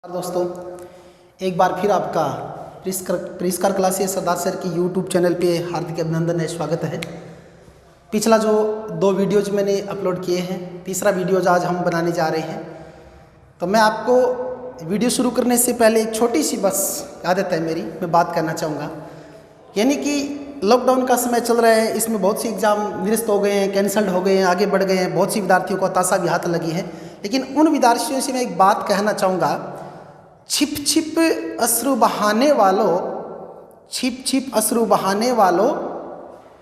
दोस्तों, एक बार फिर आपका प्रिस्कार क्लासेस सरदार सर की यूट्यूब चैनल पे हार्दिक अभिनंदन है, स्वागत है। पिछला जो 2 वीडियोज मैंने अपलोड किए हैं, तीसरा वीडियोज आज हम बनाने जा रहे हैं। तो मैं आपको वीडियो शुरू करने से पहले एक छोटी सी बस आदत है मेरी, मैं बात करना चाहूँगा। यानी कि लॉकडाउन का समय चल रहा है, इसमें बहुत सी एग्ज़ाम निरस्त हो गए हैं, कैंसल्ड हो गए हैं, आगे बढ़ गए हैं, बहुत सी विद्यार्थियों को हताशा भी हाथ लगी है। लेकिन उन विद्यार्थियों से मैं एक बात कहना चाहूँगा, छिप छिप अश्रु बहाने वालों, छिप छिप अश्रु बहाने वालों,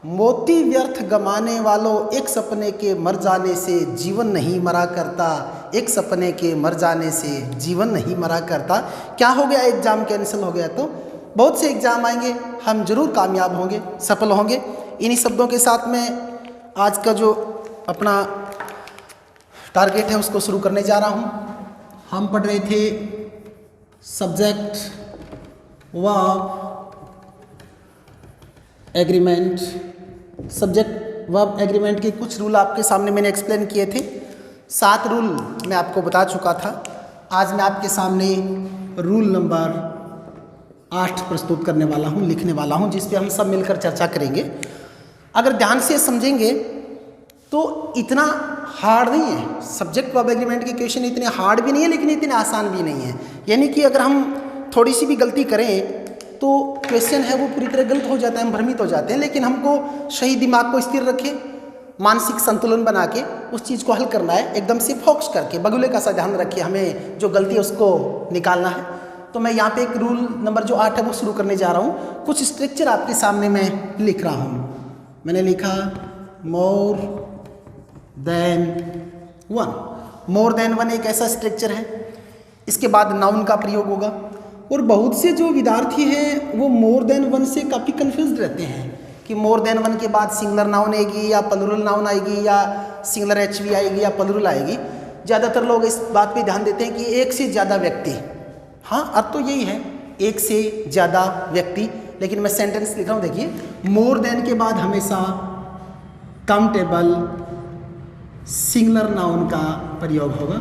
मोती व्यर्थ गमाने वालों, एक सपने के मर जाने से जीवन नहीं मरा करता, एक सपने के मर जाने से जीवन नहीं मरा करता। क्या हो गया, एग्ज़ाम कैंसिल हो गया तो बहुत से एग्ज़ाम आएंगे, हम जरूर कामयाब होंगे, सफल होंगे। इन्हीं शब्दों के साथ में आज का जो अपना टारगेट है उसको शुरू करने जा रहा हूँ। हम पढ़ रहे थे subject verb agreement. Subject verb agreement के कुछ रूल आपके सामने मैंने एक्सप्लेन किए थे। 7 रूल मैं आपको बता चुका था। आज मैं आपके सामने रूल नंबर 8 प्रस्तुत करने वाला हूँ, लिखने वाला हूँ, जिस पे हम सब मिलकर चर्चा करेंगे। अगर ध्यान से समझेंगे तो इतना हार्ड नहीं है। सब्जेक्ट वर्ब एग्रीमेंट के क्वेश्चन इतने हार्ड भी नहीं है, लेकिन इतने आसान भी नहीं है। यानी कि अगर हम थोड़ी सी भी गलती करें तो क्वेश्चन है वो पूरी तरह गलत हो जाता है, हम भ्रमित हो जाते हैं। लेकिन हमको सही दिमाग को स्थिर रखें, मानसिक संतुलन बना के उस चीज़ को हल करना है, एकदम से फोकस करके बगुले का सा ध्यान रखिए, हमें जो गलती है उसको निकालना है। तो मैं यहाँ पे एक रूल नंबर जो 8 है वो शुरू करने जा रहा हूँ। कुछ स्ट्रक्चर आपके सामने मैं लिख रहा हूँ। मैंने लिखा मोर देन वन। मोर देन वन एक ऐसा स्ट्रक्चर है, इसके बाद नाउन का प्रयोग होगा। और बहुत से जो विद्यार्थी हैं वो मोर देन वन से काफ़ी कंफ्यूज रहते हैं कि मोर देन वन के बाद सिंगुलर नाउन आएगी या प्लूरल नाउन आएगी या सिंगुलर एचवी आएगी या प्लूरल आएगी। ज़्यादातर लोग इस बात पे ध्यान देते हैं कि एक से ज़्यादा व्यक्ति, हाँ अर्थ तो यही है, एक से ज़्यादा व्यक्ति। लेकिन मैं सेंटेंस लिख रहा हूँ, देखिए, मोर देन के बाद हमेशा काउंटेबल सिंगुलर नाउन का प्रयोग होगा।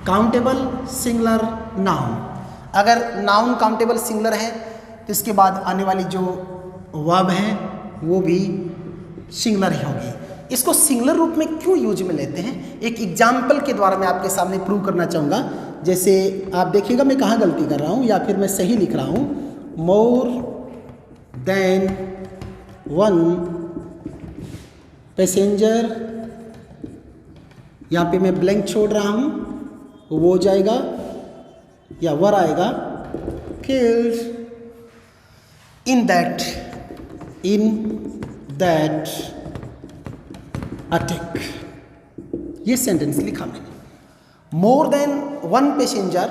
काउंटेबल सिंगुलर नाउन, अगर नाउन काउंटेबल सिंगुलर है तो इसके बाद आने वाली जो वर्ब है वो भी सिंगुलर ही होगी। इसको सिंगुलर रूप में क्यों यूज में लेते हैं, एक एग्जाम्पल के द्वारा मैं आपके सामने प्रूव करना चाहूँगा। जैसे आप देखिएगा मैं कहाँ गलती कर रहा हूँ या फिर मैं सही लिख रहा हूँ। मोर देन वन पैसेंजर, यहाँ पे मैं ब्लैंक छोड़ रहा हूँ, वो हो जाएगा या वर आएगा, किल्ड इन दैट अटैक। ये सेंटेंस लिखा मैंने। More than one passenger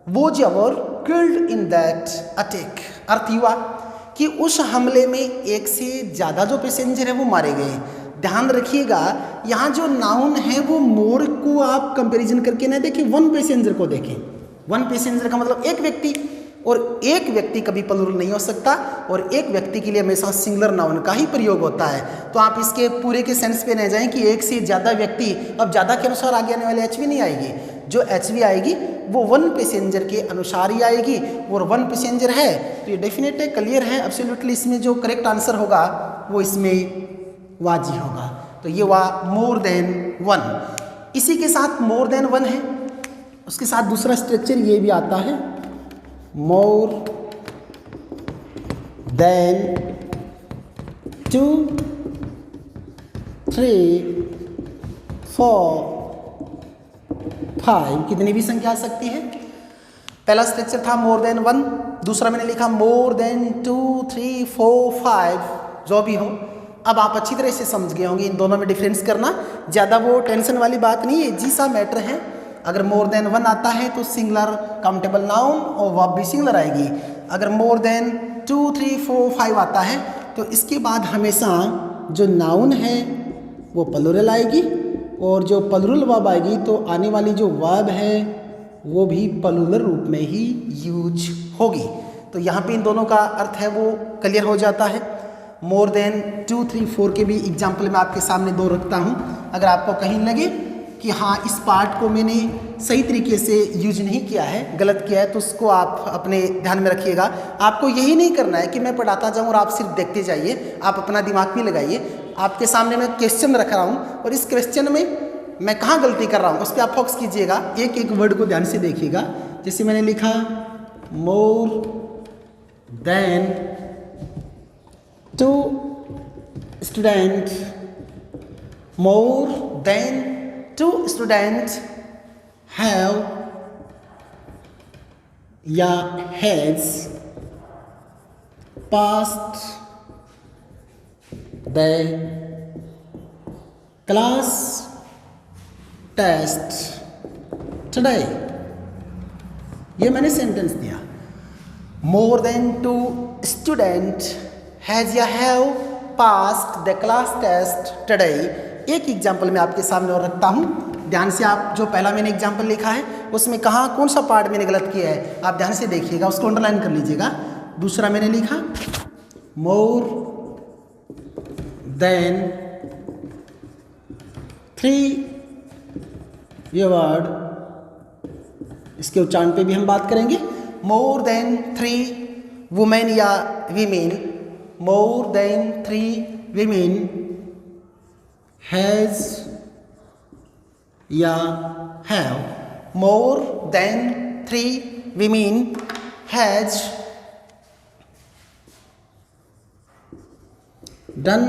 was ever killed in that attack. अर्थ हुआ कि उस हमले में एक से ज़्यादा जो पैसेंजर है वो मारे गए। ध्यान रखिएगा, यहाँ जो नाउन है वो मोर को आप कंपैरिजन करके ना देखें, वन पैसेंजर को देखें। वन पैसेंजर का मतलब एक व्यक्ति, और एक व्यक्ति कभी प्लूरल नहीं हो सकता, और एक व्यक्ति के लिए हमेशा सिंगुलर नाउन का ही प्रयोग होता है। तो आप इसके पूरे के सेंस पे न जाएं कि एक से ज़्यादा व्यक्ति। अब ज़्यादा के अनुसार आगे आने वाली एचवी नहीं आएगी, जो एचवी आएगी वो वन पैसेंजर के अनुसार ही आएगी। और वन पैसेंजर है तो ये डेफिनेट है, क्लियर है, एब्सोल्युटली इसमें जो करेक्ट आंसर होगा वो इसमें वाजी होगा। तो ये हुआ मोर देन वन। इसी के साथ मोर देन वन है, उसके साथ दूसरा स्ट्रक्चर ये भी आता है, मोर देन 2 3 4 5, कितनी भी संख्या आ सकती है। पहला स्ट्रक्चर था मोर देन वन, दूसरा मैंने लिखा मोर देन 2 3 4 5, जो भी हो। अब आप अच्छी तरह से समझ गए होंगे इन दोनों में डिफरेंस करना, ज़्यादा वो टेंशन वाली बात नहीं है, जी सा मैटर है। अगर मोर देन वन आता है तो सिंगुलर काउंटेबल नाउन और वर्ब भी सिंगुलर आएगी। अगर मोर देन 2 3 4 5 आता है तो इसके बाद हमेशा जो नाउन है वो प्लूरल आएगी, और जो प्लूरल वर्ब आएगी तो आने वाली जो वर्ब है वो भी प्लूरल रूप में ही यूज होगी। तो यहाँ पे इन दोनों का अर्थ है वो क्लियर हो जाता है। मोर देन 2 3 4 के भी एग्जाम्पल मैं आपके सामने 2 रखता हूँ। अगर आपको कहीं लगे कि हाँ इस पार्ट को मैंने सही तरीके से यूज नहीं किया है, गलत किया है, तो उसको आप अपने ध्यान में रखिएगा। आपको यही नहीं करना है कि मैं पढ़ाता जाऊँ और आप सिर्फ देखते जाइए, आप अपना दिमाग भी लगाइए। आपके सामने मैं क्वेश्चन रख रहा हूँ और इस क्वेश्चन में मैं कहाँ गलती कर रहा हूँ उस पर आप फोकस कीजिएगा, एक एक वर्ड को ध्यान से देखिएगा। जैसे मैंने लिखा मोर than 2 student, more than 2 students have या has passed the class test today। ये मैंने सेंटेंस दिया, more than 2 students has या have passed the class test today। एक एग्जाम्पल मैं आपके सामने और रखता हूँ, ध्यान से आप जो पहला मैंने एग्जाम्पल लिखा है उसमें कहाँ कौन सा पार्ट मैंने गलत किया है आप ध्यान से देखिएगा, उसको अंडरलाइन कर लीजिएगा। दूसरा मैंने लिखा मोर देन 3, ये वर्ड इसके उच्चारण पे भी हम बात करेंगे। मोर देन 3 वुमेन या women, more than 3 women has या have, more than 3 women has done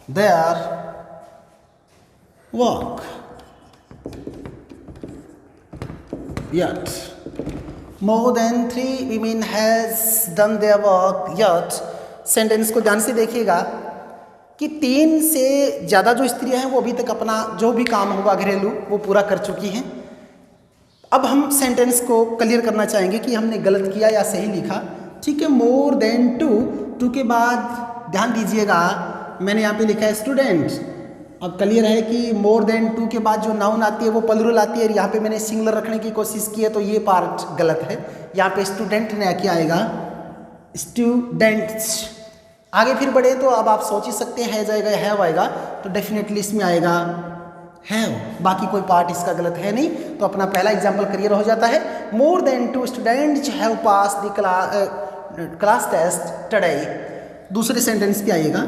their work yet, more than 3 women has done their work yet। Sentence को ध्यान से देखिएगा कि 3 से ज़्यादा जो स्त्रियां हैं वो अभी तक अपना जो भी काम होगा घरेलू वो पूरा कर चुकी हैं। अब हम सेंटेंस को क्लियर करना चाहेंगे कि हमने गलत किया या सही लिखा। ठीक है, मोर देन 2 के बाद ध्यान दीजिएगा मैंने यहाँ पे लिखा है स्टूडेंट। अब क्लियर है कि मोर देन 2 के बाद जो नाउन आती है वो प्लूरल आती है, यहाँ पे मैंने सिंगुलर रखने की कोशिश की है तो ये पार्ट गलत है। यहाँ पे स्टूडेंट ने क्या आएगा, स्टूडेंट्स। आगे फिर बढ़े तो अब आप सोच ही सकते हैं जाएगा या हैव आएगा, तो डेफिनेटली इसमें आएगा हैव, बाकी कोई पार्ट इसका गलत है नहीं। तो अपना पहला एग्जाम्पल क्लियर हो जाता है, more than 2 students have pass the class test today. दूसरे सेंटेंस पे आएगा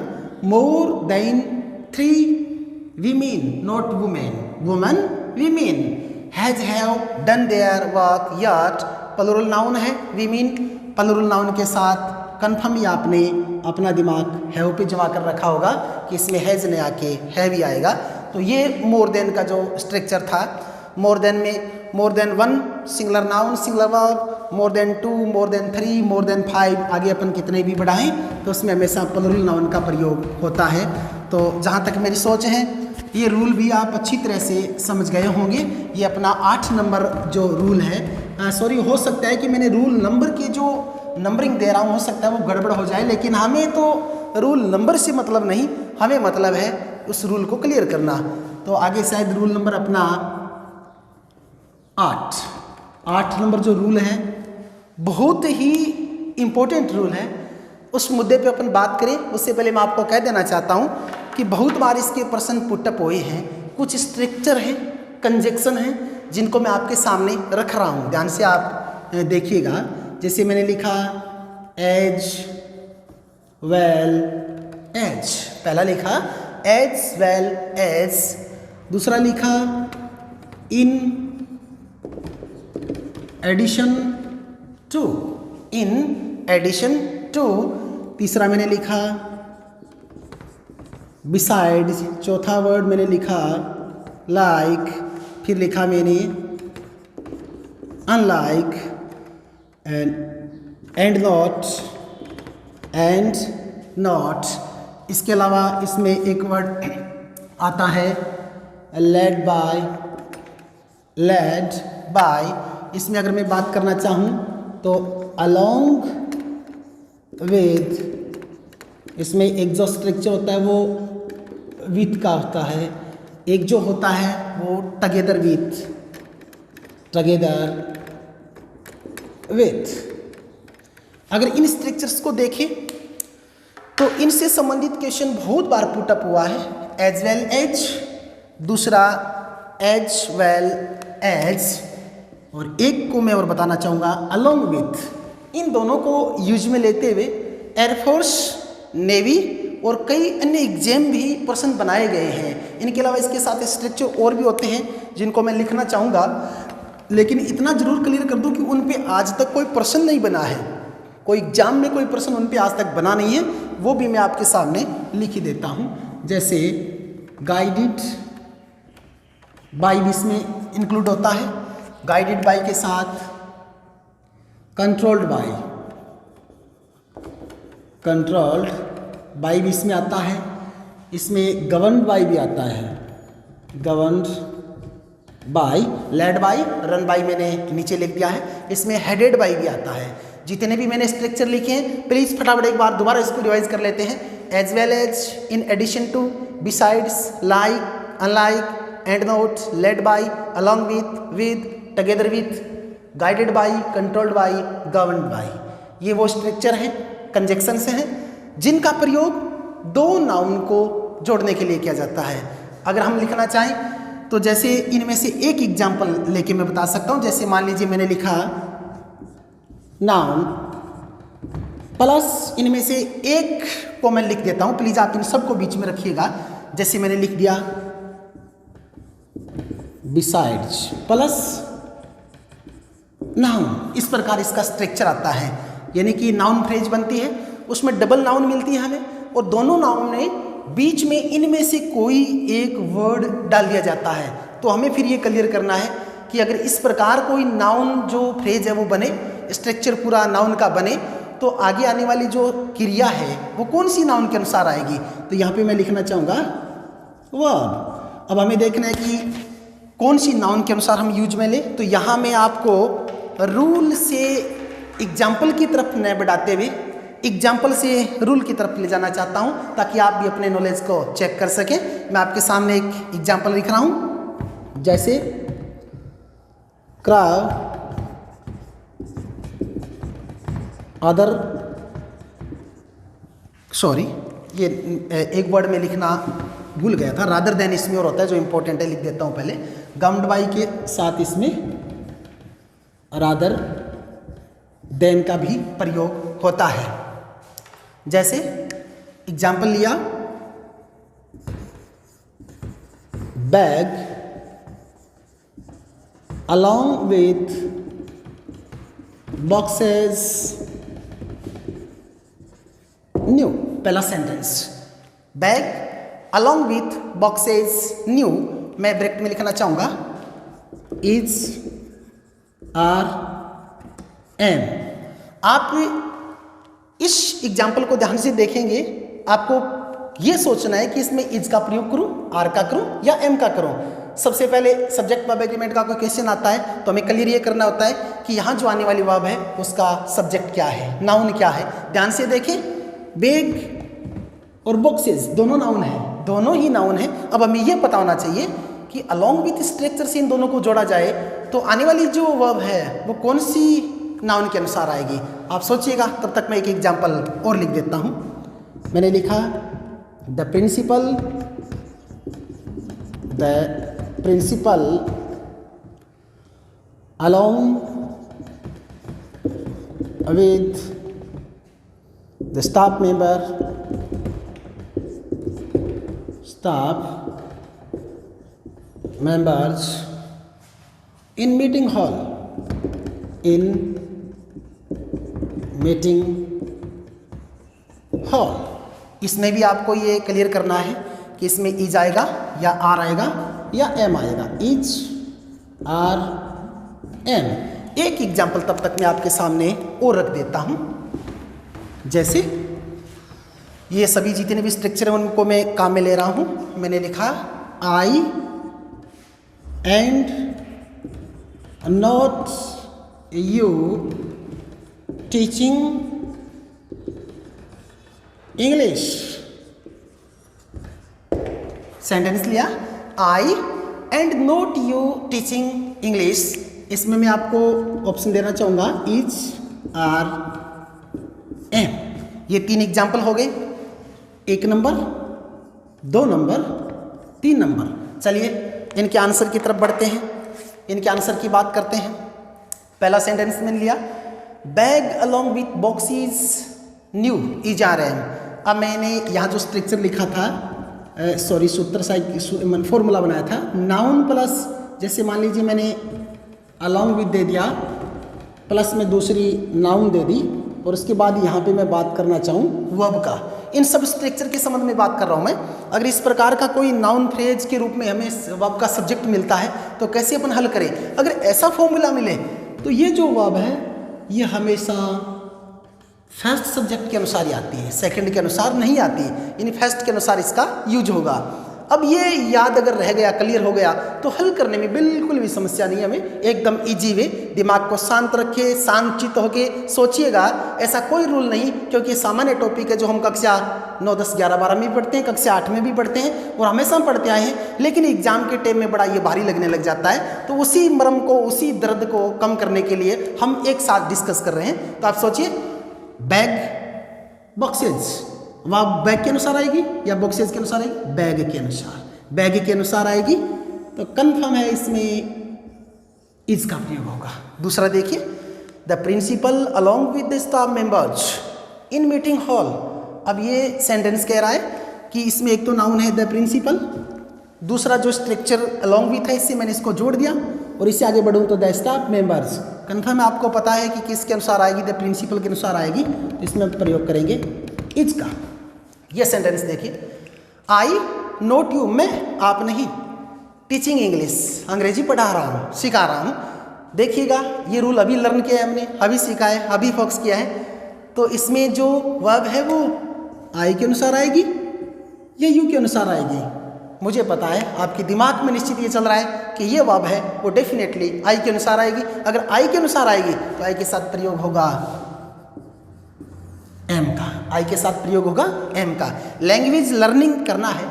more than 3 women, not women, woman, women has have done their work yet। Plural noun है women, प्लूरल नाउन के साथ कन्फर्म ही आपने अपना दिमाग हैव पे जमा कर रखा होगा कि इसमें हैज ने आके हैव ही आएगा। तो ये मोर देन का जो स्ट्रक्चर था, मोर देन में more than 1 singular noun singular verb, मोर देन 2, मोर देन 3, मोर देन 5, आगे अपन कितने भी बढ़ाएं तो उसमें हमेशा प्लूरल नाउन का प्रयोग होता है। तो जहाँ तक मेरी सोच है ये रूल भी आप अच्छी तरह से समझ गए होंगे। ये अपना 8 नंबर जो रूल है, सॉरी हो सकता है कि मैंने रूल नंबर की जो नंबरिंग दे रहा हूँ हो सकता है वो गड़बड़ हो जाए, लेकिन हमें तो रूल नंबर से मतलब नहीं, हमें मतलब है उस रूल को क्लियर करना। तो आगे शायद रूल नंबर अपना 8 नंबर जो रूल है बहुत ही इम्पोर्टेंट रूल है। उस मुद्दे पे अपन बात करें उससे पहले मैं आपको कह देना चाहता हूँ कि बहुत बार इसके प्रश्न पुटअप हुए हैं, कुछ स्ट्रक्चर हैं, कंजक्शन हैं जिनको मैं आपके सामने रख रहा हूँ, ध्यान से आप देखिएगा। जैसे मैंने लिखा एज वेल एज, पहला लिखा एज वेल एज, दूसरा लिखा in addition to, in addition to, तीसरा मैंने लिखा बिसाइड, चौथा वर्ड मैंने लिखा लाइक, फिर लिखा मैंने अनलाइक एंड नॉट। इसके अलावा इसमें एक वर्ड आता है लेड बाय, इसमें अगर मैं बात करना चाहूँ तो अलोंग विद, इसमें एक जो स्ट्रक्चर होता है वो विथ का होता है, एक जो होता है वो टगेदर विथ। अगर इन स्ट्रक्चर्स को देखें तो इनसे संबंधित क्वेश्चन बहुत बार पुटअप हुआ है, एज वेल एज, दूसरा एज वेल एज, और एक को मैं और बताना चाहूँगा अलोंग विथ। इन दोनों को यूज में लेते हुए एयरफोर्स, नेवी और कई अन्य एग्जाम भी प्रश्न बनाए गए हैं। इनके अलावा इसके साथ स्ट्रक्चर और भी होते हैं जिनको मैं लिखना चाहूँगा, लेकिन इतना जरूर क्लियर कर दूं कि उन पे आज तक कोई प्रश्न नहीं बना है, कोई एग्जाम में कोई प्रश्न उन पे आज तक बना नहीं है, वो भी मैं आपके सामने लिख ही देता हूँ। जैसे गाइडेड बाय भी इसमें इंक्लूड होता है, गाइडेड बाय के साथ कंट्रोल्ड बाय, कंट्रोल्ड बाय भी इसमें आता है, इसमें गवर्नड बाय भी आता है, governed bye, led by, run by मैंने नीचे लिख दिया है, इसमें हेडेड बाय भी आता है। जितने भी मैंने स्ट्रक्चर लिखे हैं प्लीज़ फटाफट एक बार दोबारा इसको रिवाइज कर लेते हैं। As well as, in addition to, besides, like, unlike, and not, led by, along with, together with, guided by, controlled by, governed by. ये वो स्ट्रक्चर हैं, कंजक्शन से हैं, जिनका प्रयोग दो नाउन को जोड़ने के लिए किया जाता है। अगर हम लिखना चाहें तो जैसे इनमें से एक एग्जाम्पल लेके मैं बता सकता हूँ। जैसे मान लीजिए मैंने लिखा नाउन प्लस इनमें से एक को मैं लिख देता हूँ, प्लीज़ आप इन सबको बीच में रखिएगा। जैसे मैंने लिख दिया बिसाइड्स प्लस नाउन, इस प्रकार इसका स्ट्रक्चर आता है, यानी कि नाउन फ्रेज बनती है, उसमें डबल नाउन मिलती है हमें, और दोनों नाउन में बीच में इनमें से कोई एक वर्ड डाल दिया जाता है। तो हमें फिर ये क्लियर करना है कि अगर इस प्रकार कोई नाउन जो फ्रेज है वो बने, स्ट्रक्चर पूरा नाउन का बने, तो आगे आने वाली जो क्रिया है वो कौन सी नाउन के अनुसार आएगी। तो यहाँ पे मैं लिखना चाहूँगा वर्ब। अब हमें देखना है कि कौन सी नाउन के अनुसार हम यूज में ले। तो यहाँ मैं आपको रूल से एग्जाम्पल की तरफ न बढ़ाते हुए एग्जाम्पल से रूल की तरफ ले जाना चाहता हूँ, ताकि आप भी अपने नॉलेज को चेक कर सकें। मैं आपके सामने एक एग्जाम्पल लिख रहा हूँ, जैसे क्राउ अदर, सॉरी ये एक वर्ड में लिखना भूल गया था, रादर देन इसमें और होता है, जो इंपॉर्टेंट है लिख देता हूँ पहले। गम्ड बाई के साथ इसमें रादर देन का भी प्रयोग होता है। जैसे एग्जाम्पल लिया, bag along with boxes new, पहला sentence bag along with boxes new, मैं ब्रैकेट में लिखना चाहूँगा is are am। आप इस एग्जाम्पल को ध्यान से देखेंगे, आपको ये सोचना है कि इसमें इज का प्रयोग करूं, आर का करूं या एम का करूं। सबसे पहले सब्जेक्ट वर्ब एग्रीमेंट का कोई क्वेश्चन आता है तो हमें क्लियर ये करना होता है कि यहाँ जो आने वाली वर्ब है उसका सब्जेक्ट क्या है, नाउन क्या है। ध्यान से देखें, बैग और बॉक्सेस दोनों नाउन है, दोनों ही नाउन है। अब हमें यह पता होना चाहिए कि अलोंग विथ स्ट्रक्चर से इन दोनों को जोड़ा जाए तो आने वाली जो वर्ब है वो कौन सी नाउन के अनुसार आएगी। आप सोचिएगा, तब तक मैं एक एग्जाम्पल और लिख देता हूँ। मैंने लिखा the principal along with the staff members in meeting hall, इसमें भी आपको ये क्लियर करना है कि इसमें इज आएगा या आर आएगा या एम आएगा, इज आर एम। एक एग्जाम्पल तब तक मैं आपके सामने और रख देता हूं। जैसे ये सभी जितने भी स्ट्रक्चर हैं उनको मैं काम में ले रहा हूं। मैंने लिखा I and not you teaching English. Sentence लिया, I and not you teaching English. इसमें मैं आपको ऑप्शन देना चाहूँगा इज आर एम। ये 3 एग्जाम्पल हो गए, 1 नंबर, 2 नंबर, 3 नंबर। चलिए इनके आंसर की तरफ बढ़ते हैं, इनके आंसर की बात करते हैं। पहला सेंटेंस मैंने लिया, bag along with boxes new is are am. अब मैंने यहाँ जो स्ट्रक्चर लिखा था, सॉरी सूत्र साइड फॉर्मूला बनाया था, नाउन प्लस, जैसे मान लीजिए मैंने अलोंग विथ दे दिया, प्लस में दूसरी नाउन दे दी, और उसके बाद यहाँ पे मैं बात करना चाहूँ वर्ब का। इन सब स्ट्रक्चर के संबंध में बात कर रहा हूँ मैं। अगर इस प्रकार का कोई नाउन फ्रेज के रूप में हमें वर्ब का सब्जेक्ट मिलता है तो कैसे अपन हल करें। अगर ऐसा फॉर्मूला मिले तो ये जो वर्ब है ये हमेशा फर्स्ट सब्जेक्ट के अनुसार ही आती है, सेकंड के अनुसार नहीं आती, यानी फर्स्ट के अनुसार इसका यूज होगा। अब ये याद अगर रह गया, क्लियर हो गया, तो हल करने में बिल्कुल भी समस्या नहीं, हमें एकदम इजी वे। दिमाग को शांत रखे, शांतचित्त होके सोचिएगा। ऐसा कोई रूल नहीं, क्योंकि सामान्य टॉपिक है जो हम कक्षा 9, 10, 11, 12 में भी पढ़ते हैं, कक्षा 8 में भी पढ़ते हैं और हमेशा पढ़ते आए हैं, लेकिन एग्जाम के टाइम में बड़ा ये भारी लगने लग जाता है। तो उसी मर्म को, उसी दर्द को कम करने के लिए हम एक साथ डिस्कस कर रहे हैं। तो आप सोचिए, बैग बॉक्सेज, वह बैग के अनुसार आएगी या बॉक्सेज के अनुसार आएगी? बैग के अनुसार, बैग के अनुसार आएगी। तो कंफर्म है इसमें इज का प्रयोग होगा। दूसरा देखिए, the principal along with the staff members in meeting hall. अब ये सेंटेंस कह रहा है कि इसमें एक तो नाउन है द प्रिंसिपल, दूसरा जो स्ट्रक्चर अलोंग विथ है इससे मैंने इसको जोड़ दिया, और इससे आगे बढ़ूँ तो द स्टाफ मेंबर्स। कंफर्म है, आपको पता है कि किसके अनुसार आएगी? द प्रिंसिपल के अनुसार आएगी। तो इसमें प्रयोग करेंगे इज का। यह सेंटेंस देखिए, आई नोट यू, मैं आप नहीं, टीचिंग इंग्लिश, अंग्रेजी पढ़ा रहा हूँ, सिखा रहा हूँ। देखिएगा, ये रूल अभी लर्न किया है हमने, अभी सीखा है, अभी फोकस किया है। तो इसमें जो वर्ब है वो आई के अनुसार आएगी या यू के अनुसार आएगी? मुझे पता है, आपके दिमाग में निश्चित ये चल रहा है कि ये वर्ब है वो डेफिनेटली आई के अनुसार आएगी। अगर आई के अनुसार आएगी तो आई के साथ प्रयोग होगा एम का, आई के साथ प्रयोग होगा एम का। लैंग्वेज लर्निंग करना है,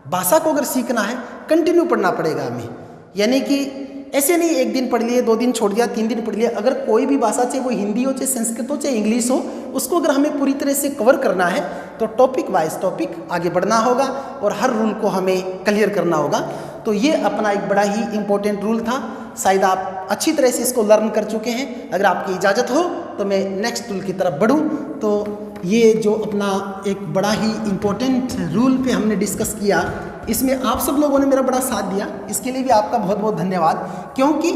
भाषा को अगर सीखना है, कंटिन्यू पढ़ना पड़ेगा हमें। यानी कि ऐसे नहीं एक दिन पढ़ लिए, 2 दिन छोड़ दिया, 3 दिन पढ़ लिया। अगर कोई भी भाषा, चाहे वो हिंदी हो, चाहे संस्कृत हो, चाहे इंग्लिश हो, उसको अगर हमें पूरी तरह से कवर करना है तो टॉपिक वाइज टॉपिक आगे बढ़ना होगा और हर रूल को हमें क्लियर करना होगा। तो ये अपना एक बड़ा ही इम्पोर्टेंट रूल था। शायद आप अच्छी तरह से इसको लर्न कर चुके हैं। अगर आपकी इजाज़त हो तो मैं नेक्स्ट रूल की तरफ बढ़ूँ। तो ये जो अपना एक बड़ा ही इम्पोर्टेंट रूल पे हमने डिस्कस किया, इसमें आप सब लोगों ने मेरा बड़ा साथ दिया, इसके लिए भी आपका बहुत बहुत धन्यवाद। क्योंकि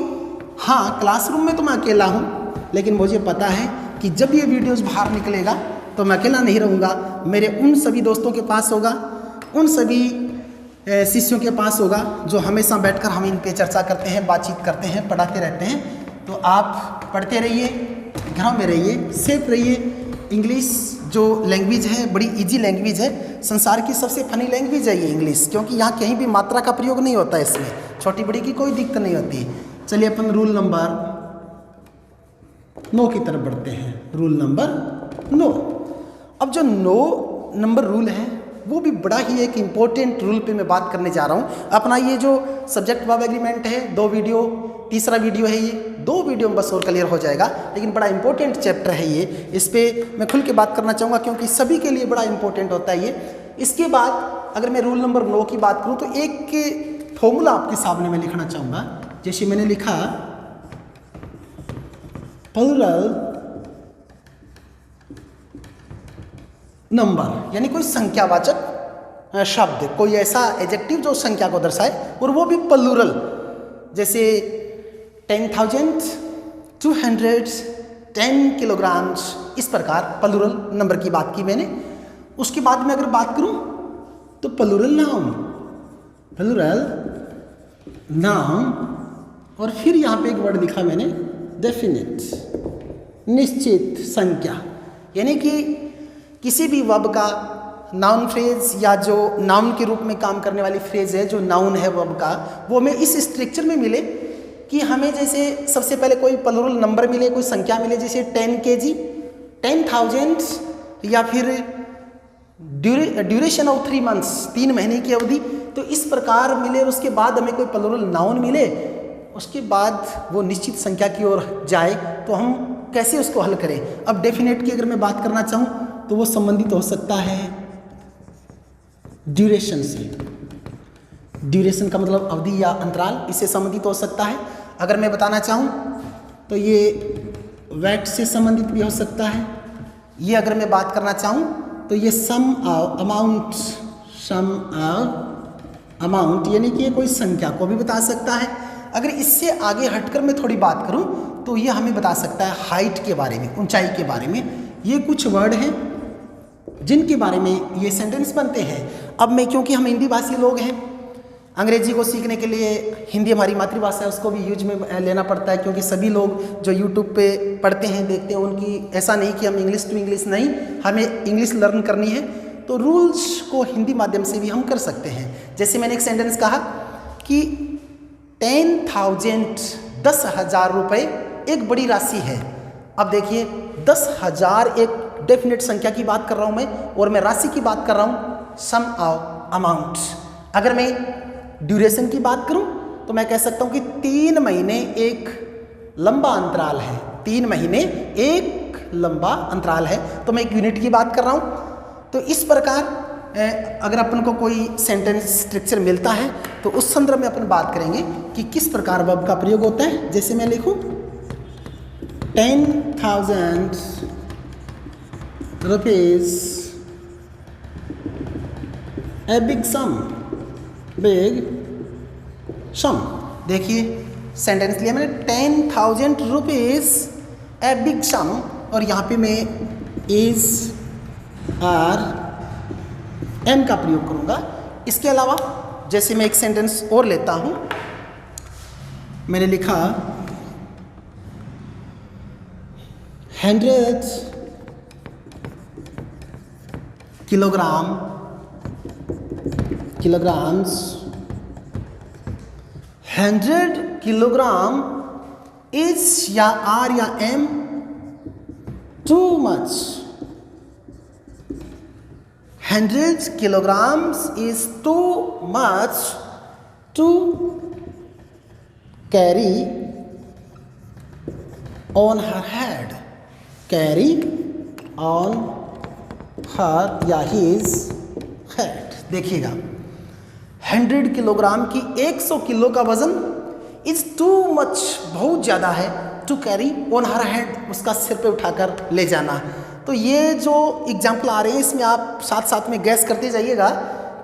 हाँ, क्लासरूम में तो मैं अकेला हूँ, लेकिन मुझे पता है कि जब ये वीडियोस बाहर निकलेगा तो मैं अकेला नहीं रहूँगा। मेरे उन सभी दोस्तों के पास होगा, उन सभी शिष्यों के पास होगा जो हमेशा बैठकर हम इन पे चर्चा करते हैं, बातचीत करते हैं, पढ़ाते रहते हैं। तो आप पढ़ते रहिए, घरों में रहिए, सेफ रहिए। इंग्लिश जो लैंग्वेज है बड़ी इजी लैंग्वेज है, संसार की सबसे फनी लैंग्वेज है ये इंग्लिश, क्योंकि यहाँ कहीं भी मात्रा का प्रयोग नहीं होता है, इसमें छोटी बड़ी की कोई दिक्कत नहीं होती। चलिए अपन रूल नंबर 9 की तरफ बढ़ते हैं। Rule number 9। अब जो 9 नंबर रूल है वो भी बड़ा ही एक इम्पोर्टेंट रूल पे मैं बात करने जा रहा हूँ। अपना ये जो सब्जेक्ट वर्ब एग्रीमेंट है, 2 वीडियो, तीसरा वीडियो है, ये 2 वीडियो में बस और क्लियर हो जाएगा। लेकिन बड़ा इंपॉर्टेंट चैप्टर है ये, इस पर मैं खुल के बात करना चाहूँगा क्योंकि सभी के लिए बड़ा इंपॉर्टेंट होता है ये। इसके बाद अगर मैं रूल नंबर 9 की बात करूँ तो एक फॉर्मूला आपके सामने मैं लिखना चाहूँगा। जैसे मैंने लिखा प्लूरल नंबर, यानी कोई संख्यावाचक शब्द, कोई ऐसा एडजेक्टिव जो संख्या को दर्शाए, और वो भी प्लूरल। जैसे 10,210 किलोग्राम्स, इस प्रकार प्लूरल नंबर की बात की मैंने। उसके बाद में अगर बात करूं तो प्लूरल नाउन, और फिर यहाँ पे एक वर्ड लिखा मैंने डेफिनिट, निश्चित संख्या। यानी कि किसी भी वर्ब का नाउन फ्रेज या जो नाउन के रूप में काम करने वाली फ्रेज है, जो नाउन है वर्ब का, वो हमें इस स्ट्रक्चर में मिले कि हमें जैसे सबसे पहले कोई प्लूरल नंबर मिले, कोई संख्या मिले, जैसे 10 kg, 10,000, या फिर ड्यूरेशन ऑफ 3 months, 3 महीने की अवधि। तो इस प्रकार मिले, उसके बाद हमें कोई प्लूरल नाउन मिले, उसके बाद वो निश्चित संख्या की ओर जाए, तो हम कैसे उसको हल करें। अब डेफिनेट की अगर मैं बात करना चाहूँ तो वो संबंधित हो सकता है ड्यूरेशन से। ड्यूरेशन का मतलब अवधि या अंतराल, इससे संबंधित हो सकता है। अगर मैं बताना चाहूँ तो ये वेट से संबंधित भी हो सकता है। ये अगर मैं बात करना चाहूँ तो ये सम अमाउंट यानी कि ये कोई संख्या को भी बता सकता है। अगर इससे आगे हटकर मैं थोड़ी बात करूँ तो ये हमें बता सकता है हाइट के बारे में, ऊंचाई के बारे में। ये कुछ वर्ड हैं जिनके बारे में ये सेंटेंस बनते हैं। अब मैं, क्योंकि हम हिंदी भाषी लोग हैं, अंग्रेजी को सीखने के लिए हिंदी हमारी मातृभाषा है, उसको भी यूज में लेना पड़ता है, क्योंकि सभी लोग जो यूट्यूब पे पढ़ते हैं, देखते हैं, उनकी ऐसा नहीं कि हम इंग्लिश टू इंग्लिश नहीं, हमें इंग्लिश लर्न करनी है, तो रूल्स को हिंदी माध्यम से भी हम कर सकते हैं। जैसे मैंने एक सेंटेंस कहा कि 10,000 10,000 रुपये एक बड़ी राशि है। अब देखिए 10,000 एक डेफिनेट संख्या की बात कर रहा हूँ मैं, और मैं राशि की बात कर रहा हूँ, सम अमाउंट। अगर मैं ड्यूरेशन की बात करूं तो मैं कह सकता हूं कि 3 महीने एक लंबा अंतराल है। 3 महीने एक लंबा अंतराल है, तो मैं एक यूनिट की बात कर रहा हूं। तो इस प्रकार अगर अपन को कोई सेंटेंस स्ट्रक्चर मिलता है तो उस संदर्भ में अपन बात करेंगे कि किस प्रकार वर्ब का प्रयोग होता है। जैसे मैं लिखूं 10,000 रुपीज ए बिग सम। देखिए सेंटेंस लिया मैंने 10,000 रुपीज ए बिग सम, और यहाँ पे मैं इज आर एम का प्रयोग करूँगा। इसके अलावा जैसे मैं एक सेंटेंस और लेता हूँ, मैंने लिखा 100 kilograms 100 किलोग्राम इज या आर या am too much. 100 kilograms is too much to carry on her head. Carry on her या his head। देखिएगा 100 किलोग्राम की 100 किलो का वजन इज टू मच, बहुत ज़्यादा है, to carry on her head, उसका सिर पे उठाकर ले जाना। तो ये जो एग्जाम्पल आ रहे हैं इसमें आप साथ साथ में गैस करते जाइएगा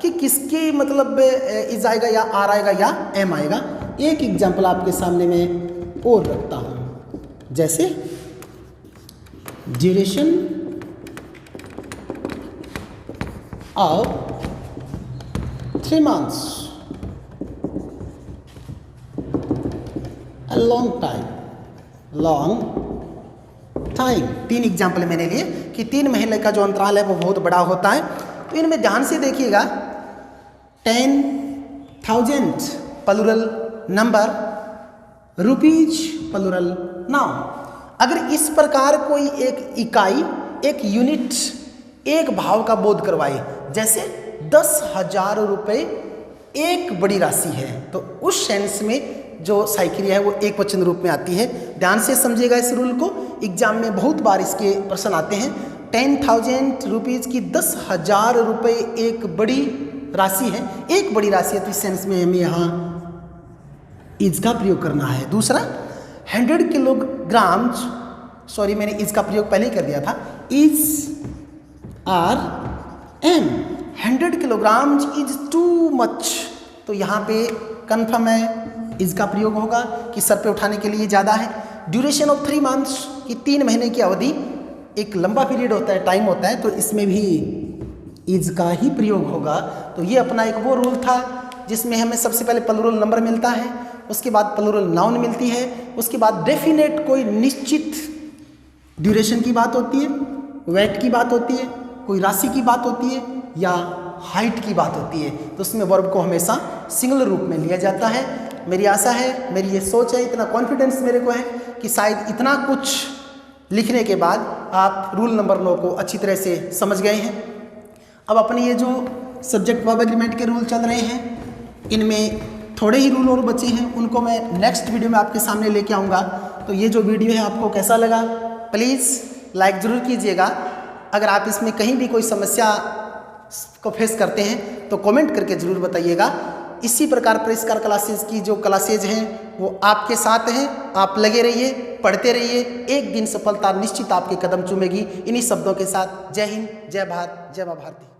कि किसकी मतलब इज आएगा या आर आएगा या एम आएगा। एक एग्जाम्पल आपके सामने में और रखता हूँ, जैसे duration of 3 months, a long time। 3 example मैंने लिए कि 3 महीने का जो अंतराल है वो बहुत बड़ा होता है। तो इनमें ध्यान से देखिएगा 10,000 plural number, rupees plural noun. अगर इस प्रकार कोई एक इकाई, एक यूनिट, एक भाव का बोध करवाए, जैसे 10,000 रुपये एक बड़ी राशि है, तो उस सेंस में जो साइक्रिया है वो एक वचन रूप में आती है। ध्यान से समझिएगा इस रूल को, एग्जाम में बहुत बार इसके प्रश्न आते हैं। 10,000 रुपीज़ की 10,000 रुपये एक बड़ी राशि है, एक बड़ी राशि है, तो इस सेंस में हमें यहाँ इज का प्रयोग करना है। दूसरा 100 किलोग्राम, सॉरी मैंने इज का प्रयोग पहले ही कर दिया था, is are am 100 kilogram is too much, तो यहाँ पे कन्फर्म है इज का प्रयोग होगा कि सर पे उठाने के लिए ज़्यादा है। ड्यूरेशन ऑफ 3 months की 3 महीने की अवधि एक लंबा पीरियड होता है, टाइम होता है, तो इसमें भी इज का ही प्रयोग होगा। तो ये अपना एक वो रूल था जिसमें हमें सबसे पहले प्लूरल नंबर मिलता है, उसके बाद प्लूरल नाउन मिलती है, उसके बाद डेफिनेट कोई निश्चित ड्यूरेशन की बात होती है, वेट की बात होती है, कोई राशि की बात होती है या हाइट की बात होती है, तो उसमें वर्ब को हमेशा सिंगुलर रूप में लिया जाता है। मेरी आशा है, मेरी ये सोच है, इतना कॉन्फिडेंस मेरे को है कि शायद इतना कुछ लिखने के बाद आप रूल नंबर 9 को अच्छी तरह से समझ गए हैं। अब अपने ये जो सब्जेक्ट वर्ब एग्रीमेंट के रूल चल रहे हैं, इनमें थोड़े ही रूल और बचे हैं, उनको मैं नेक्स्ट वीडियो में आपके सामने लेके आऊँगा। तो ये जो वीडियो है आपको कैसा लगा, प्लीज़ लाइक ज़रूर कीजिएगा। अगर आप इसमें कहीं भी कोई समस्या को फेस करते हैं तो कमेंट करके ज़रूर बताइएगा। इसी प्रकार परिष्कार क्लासेज की जो क्लासेज हैं वो आपके साथ हैं। आप लगे रहिए, पढ़ते रहिए, एक दिन सफलता निश्चित आपके कदम चूमेगी। इन्हीं शब्दों के साथ जय हिंद, जय भारत, जय माँ भारती।